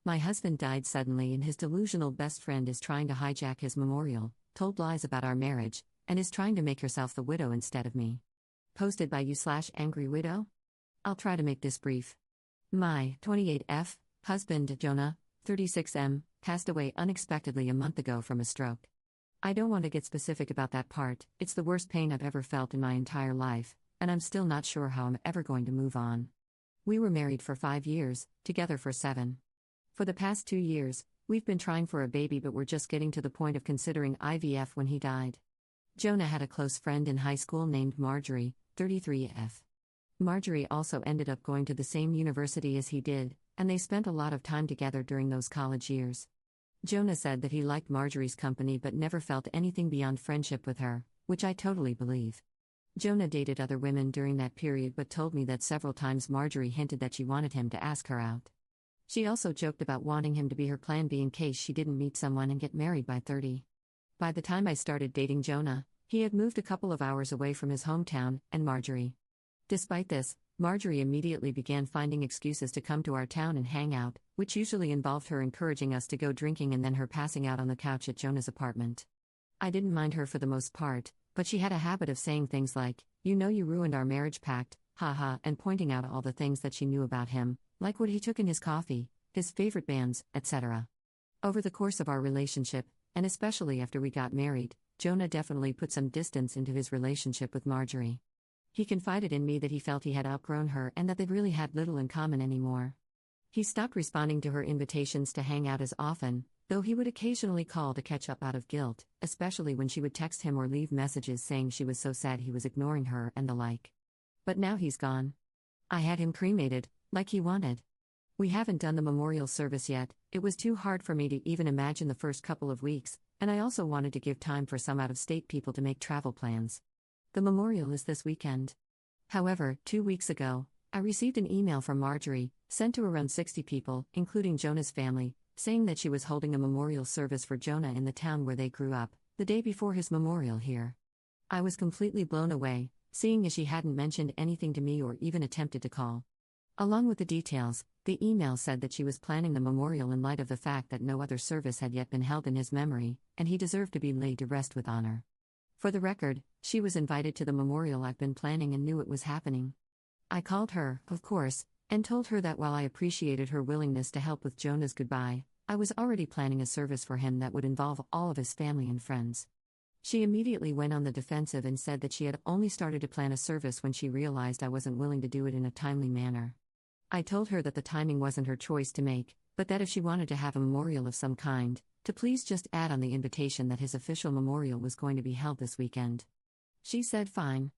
My husband died suddenly, and his delusional best friend is trying to hijack his memorial, told lies about our marriage, and is trying to make herself the widow instead of me. Posted by you/angry widow? I'll try to make this brief. My 28F husband, Jonah, 36M, passed away unexpectedly a month ago from a stroke. I don't want to get specific about that part, it's the worst pain I've ever felt in my entire life, and I'm still not sure how I'm ever going to move on. We were married for 5 years, together for 7. For the past 2 years, we've been trying for a baby, but we're just getting to the point of considering IVF when he died. Jonah had a close friend in high school named Marjorie, 33F. Marjorie also ended up going to the same university as he did, and they spent a lot of time together during those college years. Jonah said that he liked Marjorie's company but never felt anything beyond friendship with her, which I totally believe. Jonah dated other women during that period but told me that several times Marjorie hinted that she wanted him to ask her out. She also joked about wanting him to be her plan B in case she didn't meet someone and get married by 30. By the time I started dating Jonah, he had moved a couple of hours away from his hometown and Marjorie. Despite this, Marjorie immediately began finding excuses to come to our town and hang out, which usually involved her encouraging us to go drinking and then her passing out on the couch at Jonah's apartment. I didn't mind her for the most part, but she had a habit of saying things like, "You know you ruined our marriage pact, haha," and pointing out all the things that she knew about him, like what he took in his coffee, his favorite bands, etc. Over the course of our relationship, and especially after we got married, Jonah definitely put some distance into his relationship with Marjorie. He confided in me that he felt he had outgrown her and that they really had little in common anymore. He stopped responding to her invitations to hang out as often, though he would occasionally call to catch up out of guilt, especially when she would text him or leave messages saying she was so sad he was ignoring her and the like. But now he's gone. I had him cremated, like he wanted. We haven't done the memorial service yet. It was too hard for me to even imagine the first couple of weeks, and I also wanted to give time for some out-of-state people to make travel plans. The memorial is this weekend. However, 2 weeks ago, I received an email from Marjorie, sent to around 60 people, including Jonah's family, saying that she was holding a memorial service for Jonah in the town where they grew up, the day before his memorial here. I was completely blown away, seeing as she hadn't mentioned anything to me or even attempted to call. Along with the details, the email said that she was planning the memorial in light of the fact that no other service had yet been held in his memory, and he deserved to be laid to rest with honor. For the record, she was invited to the memorial I've been planning and knew it was happening. I called her, of course, and told her that while I appreciated her willingness to help with Jonah's goodbye, I was already planning a service for him that would involve all of his family and friends. She immediately went on the defensive and said that she had only started to plan a service when she realized I wasn't willing to do it in a timely manner. I told her that the timing wasn't her choice to make, but that if she wanted to have a memorial of some kind, to please just add on the invitation that his official memorial was going to be held this weekend. She said fine.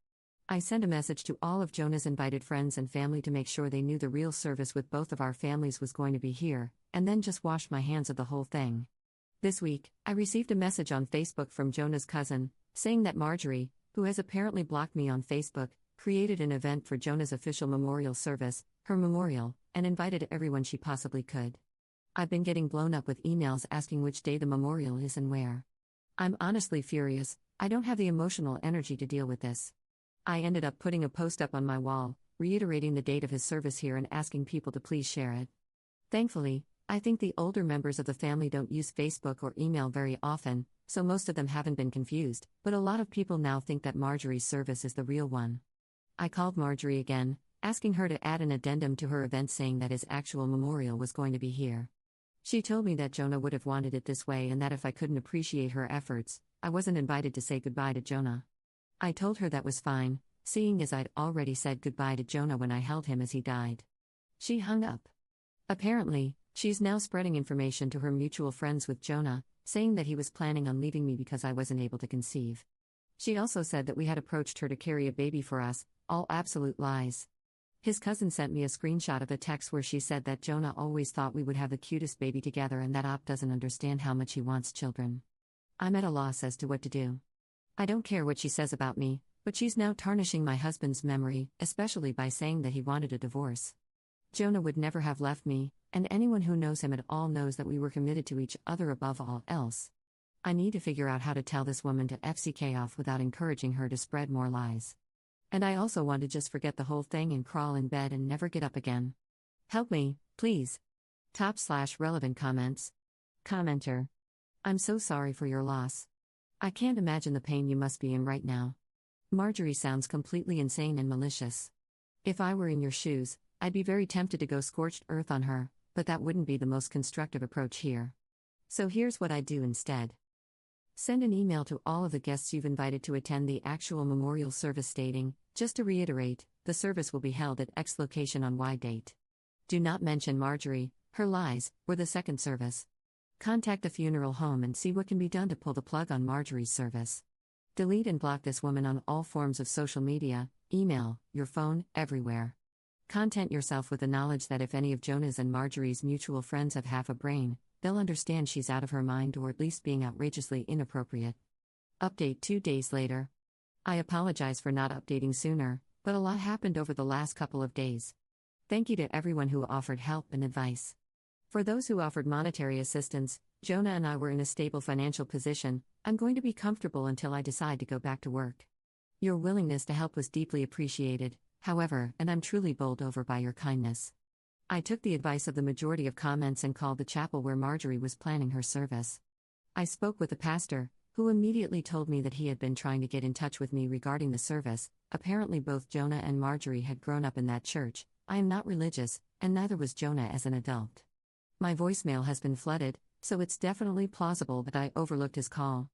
I sent a message to all of Jonah's invited friends and family to make sure they knew the real service with both of our families was going to be here, and then just washed my hands of the whole thing. This week, I received a message on Facebook from Jonah's cousin, saying that Marjorie, who has apparently blocked me on Facebook, created an event for Jonah's official memorial service, her memorial, and invited everyone she possibly could. I've been getting blown up with emails asking which day the memorial is and where. I'm honestly furious. I don't have the emotional energy to deal with this. I ended up putting a post up on my wall, reiterating the date of his service here and asking people to please share it. Thankfully, I think the older members of the family don't use Facebook or email very often, so most of them haven't been confused, but a lot of people now think that Marjorie's service is the real one. I called Marjorie again, asking her to add an addendum to her event saying that his actual memorial was going to be here. She told me that Jonah would have wanted it this way and that if I couldn't appreciate her efforts, I wasn't invited to say goodbye to Jonah. I told her that was fine, seeing as I'd already said goodbye to Jonah when I held him as he died. She hung up. Apparently, she's now spreading information to her mutual friends with Jonah, saying that he was planning on leaving me because I wasn't able to conceive. She also said that we had approached her to carry a baby for us, all absolute lies. His cousin sent me a screenshot of a text where she said that Jonah always thought we would have the cutest baby together and that Op doesn't understand how much he wants children. I'm at a loss as to what to do. I don't care what she says about me, but she's now tarnishing my husband's memory, especially by saying that he wanted a divorce. Jonah would never have left me, and anyone who knows him at all knows that we were committed to each other above all else. I need to figure out how to tell this woman to FCK off without encouraging her to spread more lies. And I also want to just forget the whole thing and crawl in bed and never get up again. Help me, please. Top/relevant comments. Commenter. I'm so sorry for your loss. I can't imagine the pain you must be in right now. Marjorie sounds completely insane and malicious. If I were in your shoes, I'd be very tempted to go scorched earth on her, but that wouldn't be the most constructive approach here. So here's what I'd do instead. Send an email to all of the guests you've invited to attend the actual memorial service stating, just to reiterate, the service will be held at X location on Y date. Do not mention Marjorie, her lies, or the second service. Contact the funeral home and see what can be done to pull the plug on Marjorie's service. Delete and block this woman on all forms of social media, email, your phone, everywhere. Content yourself with the knowledge that if any of Jonah's and Marjorie's mutual friends have half a brain, they'll understand she's out of her mind or at least being outrageously inappropriate. Update 2 days later. I apologize for not updating sooner, but a lot happened over the last couple of days. Thank you to everyone who offered help and advice. For those who offered monetary assistance, Jonah and I were in a stable financial position. I'm going to be comfortable until I decide to go back to work. Your willingness to help was deeply appreciated, however, and I'm truly bowled over by your kindness. I took the advice of the majority of comments and called the chapel where Marjorie was planning her service. I spoke with the pastor, who immediately told me that he had been trying to get in touch with me regarding the service. Apparently both Jonah and Marjorie had grown up in that church. I am not religious, and neither was Jonah as an adult. My voicemail has been flooded, so it's definitely plausible that I overlooked his call.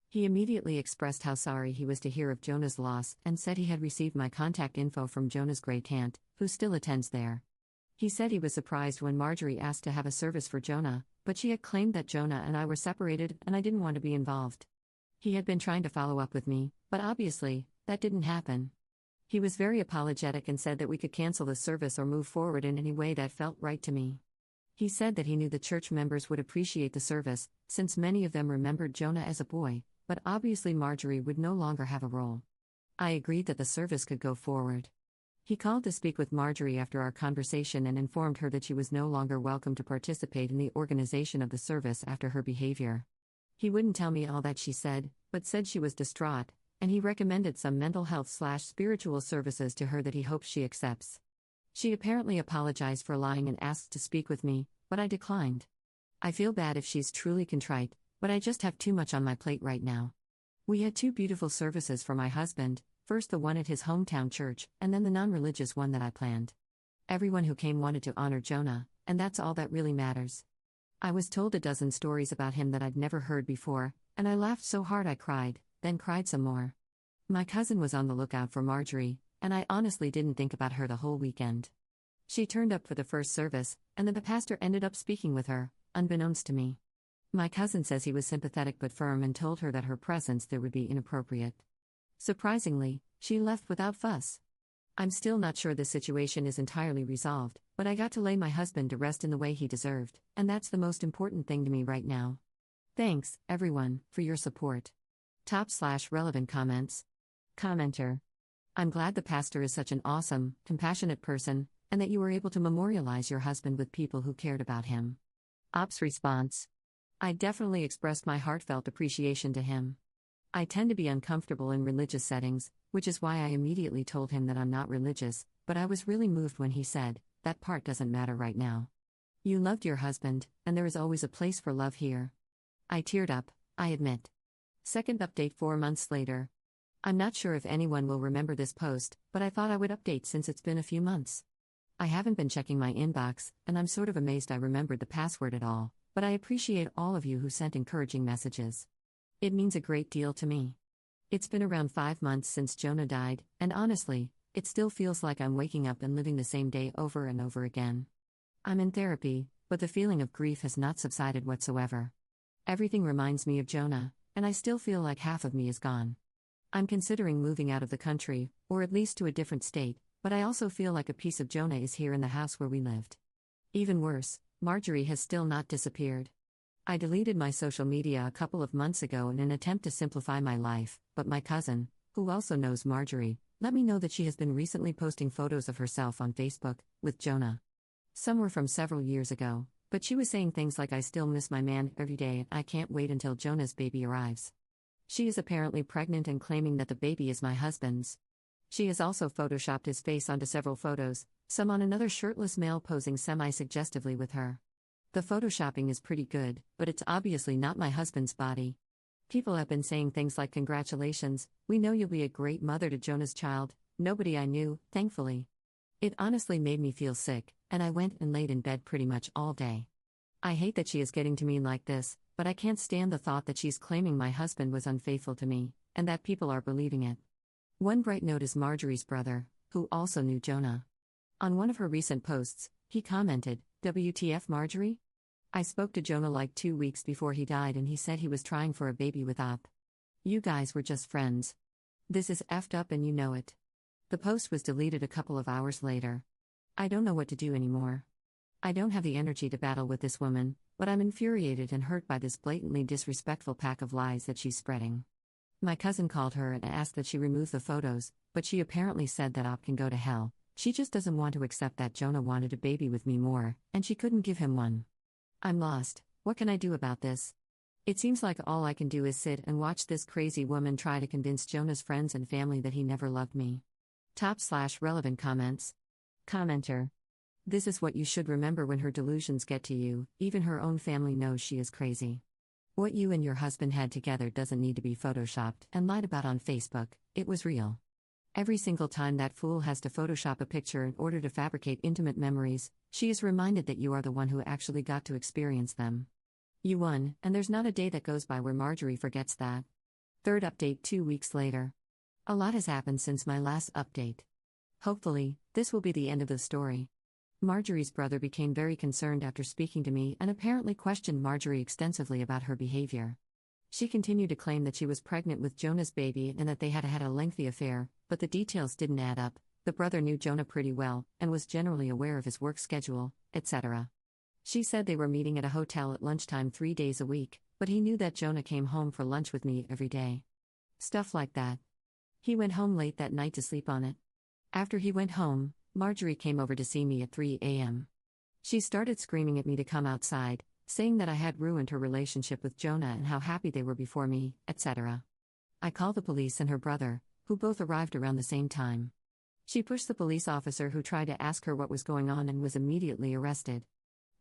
He immediately expressed how sorry he was to hear of Jonah's loss and said he had received my contact info from Jonah's great-aunt, who still attends there. He said he was surprised when Marjorie asked to have a service for Jonah, but she had claimed that Jonah and I were separated and I didn't want to be involved. He had been trying to follow up with me, but obviously, that didn't happen. He was very apologetic and said that we could cancel the service or move forward in any way that felt right to me. He said that he knew the church members would appreciate the service, since many of them remembered Jonah as a boy, but obviously Marjorie would no longer have a role. I agreed that the service could go forward. He called to speak with Marjorie after our conversation and informed her that she was no longer welcome to participate in the organization of the service after her behavior. He wouldn't tell me all that she said, but said she was distraught, and he recommended some mental health/spiritual services to her that he hopes she accepts. She apparently apologized for lying and asked to speak with me, but I declined. I feel bad if she's truly contrite, but I just have too much on my plate right now. We had 2 beautiful services for my husband, first the one at his hometown church, and then the non-religious one that I planned. Everyone who came wanted to honor Jonah, and that's all that really matters. I was told a dozen stories about him that I'd never heard before, and I laughed so hard I cried, then cried some more. My cousin was on the lookout for Marjorie, and I honestly didn't think about her the whole weekend. She turned up for the first service, and then the pastor ended up speaking with her, unbeknownst to me. My cousin says he was sympathetic but firm and told her that her presence there would be inappropriate. Surprisingly, she left without fuss. I'm still not sure this situation is entirely resolved, but I got to lay my husband to rest in the way he deserved, and that's the most important thing to me right now. Thanks, everyone, for your support. Top/relevant comments. Commenter. I'm glad the pastor is such an awesome, compassionate person, and that you were able to memorialize your husband with people who cared about him. Ops response. I definitely expressed my heartfelt appreciation to him. I tend to be uncomfortable in religious settings, which is why I immediately told him that I'm not religious, but I was really moved when he said, "That part doesn't matter right now. You loved your husband, and there is always a place for love here." I teared up, I admit. Second update 4 months later. I'm not sure if anyone will remember this post, but I thought I would update since it's been a few months. I haven't been checking my inbox, and I'm sort of amazed I remembered the password at all, but I appreciate all of you who sent encouraging messages. It means a great deal to me. It's been around 5 months since Jonah died, and honestly, it still feels like I'm waking up and living the same day over and over again. I'm in therapy, but the feeling of grief has not subsided whatsoever. Everything reminds me of Jonah, and I still feel like half of me is gone. I'm considering moving out of the country, or at least to a different state, but I also feel like a piece of Jonah is here in the house where we lived. Even worse, Marjorie has still not disappeared. I deleted my social media a couple of months ago in an attempt to simplify my life, but my cousin, who also knows Marjorie, let me know that she has been recently posting photos of herself on Facebook, with Jonah. Some were from several years ago, but she was saying things like, "I still miss my man every day and I can't wait until Jonah's baby arrives." She is apparently pregnant and claiming that the baby is my husband's. She has also photoshopped his face onto several photos, some on another shirtless male posing semi-suggestively with her. The photoshopping is pretty good, but it's obviously not my husband's body. People have been saying things like, "Congratulations, we know you'll be a great mother to Jonah's child." Nobody I knew, thankfully. It honestly made me feel sick, and I went and laid in bed pretty much all day. I hate that she is getting to me like this, but I can't stand the thought that she's claiming my husband was unfaithful to me, and that people are believing it. One bright note is Marjorie's brother, who also knew Jonah. On one of her recent posts, he commented, "WTF Marjorie? I spoke to Jonah like 2 weeks before he died and he said he was trying for a baby with Op. You guys were just friends. This is effed up and you know it." The post was deleted a couple of hours later. I don't know what to do anymore. I don't have the energy to battle with this woman, but I'm infuriated and hurt by this blatantly disrespectful pack of lies that she's spreading. My cousin called her and asked that she remove the photos, but she apparently said that Op can go to hell. She just doesn't want to accept that Jonah wanted a baby with me more, and she couldn't give him one. I'm lost. What can I do about this? It seems like all I can do is sit and watch this crazy woman try to convince Jonah's friends and family that he never loved me. /relevant comments. Commenter. This is what you should remember when her delusions get to you, even her own family knows she is crazy. What you and your husband had together doesn't need to be photoshopped and lied about on Facebook, it was real. Every single time that fool has to Photoshop a picture in order to fabricate intimate memories, she is reminded that you are the one who actually got to experience them. You won, and there's not a day that goes by where Marjorie forgets that. Third update 2 weeks later. A lot has happened since my last update. Hopefully, this will be the end of the story. Marjorie's brother became very concerned after speaking to me and apparently questioned Marjorie extensively about her behavior. She continued to claim that she was pregnant with Jonah's baby and that they had had a lengthy affair, but the details didn't add up. The brother knew Jonah pretty well and was generally aware of his work schedule, etc. She said they were meeting at a hotel at lunchtime 3 days a week, but he knew that Jonah came home for lunch with me every day. Stuff like that. He went home late that night to sleep on it. After he went home, Marjorie came over to see me at 3 a.m. She started screaming at me to come outside, saying that I had ruined her relationship with Jonah and how happy they were before me, etc. I called the police and her brother, who both arrived around the same time. She pushed the police officer who tried to ask her what was going on and was immediately arrested.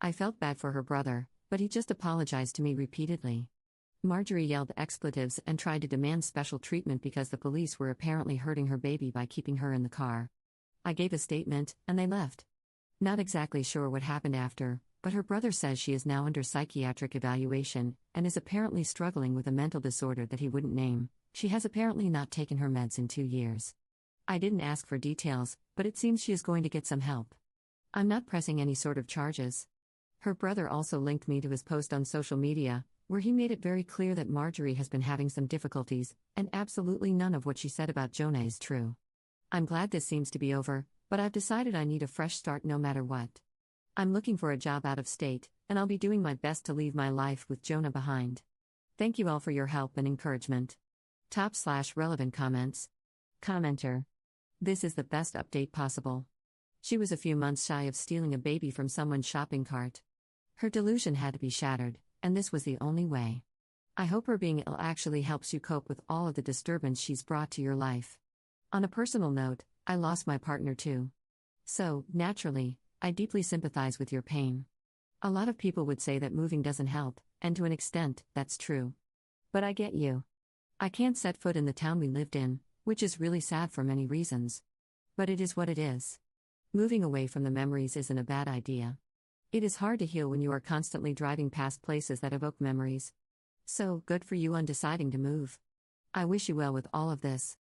I felt bad for her brother, but he just apologized to me repeatedly. Marjorie yelled expletives and tried to demand special treatment because the police were apparently hurting her baby by keeping her in the car. I gave a statement, and they left. Not exactly sure what happened after, but her brother says she is now under psychiatric evaluation and is apparently struggling with a mental disorder that he wouldn't name. She has apparently not taken her meds in 2 years. I didn't ask for details, but it seems she is going to get some help. I'm not pressing any sort of charges. Her brother also linked me to his post on social media, where he made it very clear that Marjorie has been having some difficulties, and absolutely none of what she said about Jonah is true. I'm glad this seems to be over, but I've decided I need a fresh start no matter what. I'm looking for a job out of state, and I'll be doing my best to leave my life with Jonah behind. Thank you all for your help and encouragement. /relevant comments. Commenter. This is the best update possible. She was a few months shy of stealing a baby from someone's shopping cart. Her delusion had to be shattered, and this was the only way. I hope her being ill actually helps you cope with all of the disturbance she's brought to your life. On a personal note, I lost my partner too. So, naturally, I deeply sympathize with your pain. A lot of people would say that moving doesn't help, and to an extent, that's true. But I get you. I can't set foot in the town we lived in, which is really sad for many reasons. But it is what it is. Moving away from the memories isn't a bad idea. It is hard to heal when you are constantly driving past places that evoke memories. So, good for you on deciding to move. I wish you well with all of this.